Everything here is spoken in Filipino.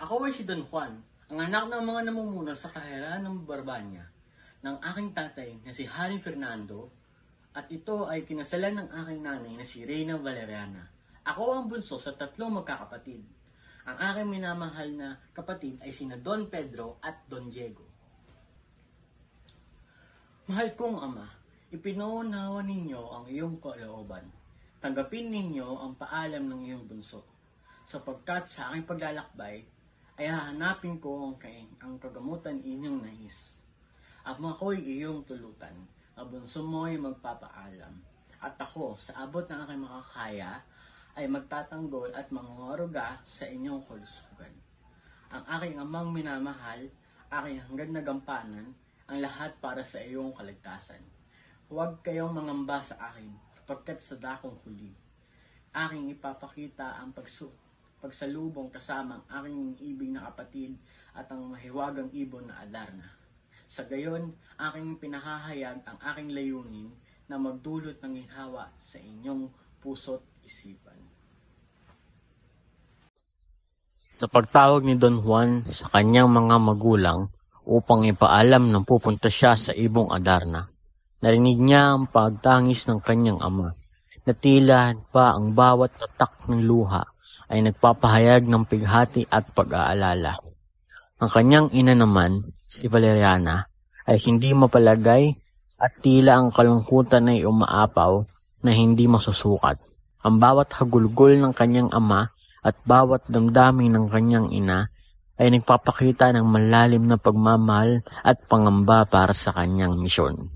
Ako ay si Don Juan, ang anak ng mga namumuno sa kaharian ng Barbanya, ng aking tatay na si Haring Fernando, at ito ay kinasalan ng aking nanay na si Reyna Valeriana. Ako ang bunso sa 3 magkakapatid. Ang aking minamahal na kapatid ay sina Don Pedro at Don Diego. Mahal kong ama, ipinaunawa ninyo ang iyong kalooban. Tanggapin ninyo ang paalam ng iyong bunso, sapagkat sa aking paglalakbay ay hahanapin ko ang kagamutan inyong nais. Ang ako'y iyong tulutan, ang bunso mo ay magpapaalam, at ako, sa abot ng aking makakaya, ay magtatanggol at mangungaruga sa inyong kalusugan. Ang aking amang minamahal, aking hangad na gampanan, ang lahat para sa iyong kaligtasan. Huwag kayong mangamba sa akin, sapagkat sa dakong huli, aking ipapakita ang pagsalubong kasama ang aking ibig na kapatid at ang mahiwagang ibon na Adarna. Sa gayon, aking pinahahayag ang aking layunin na magdulot ng ginhawa sa inyong puso't isipan. Sa pagtawag ni Don Juan sa kanyang mga magulang upang ipaalam na pupunta siya sa ibong Adarna, narinig niya ang pagtangis ng kanyang ama, na tila pa ang bawat tatak ng luha ay nagpapahayag ng pighati at pag-aalala. Ang kanyang ina naman, si Valeriana, ay hindi mapalagay at tila ang kalungkutan ay umaapaw na hindi masusukat. Ang bawat hagulgol ng kanyang ama at bawat damdamin ng kanyang ina ay nagpapakita ng malalim na pagmamahal at pangamba para sa kanyang misyon.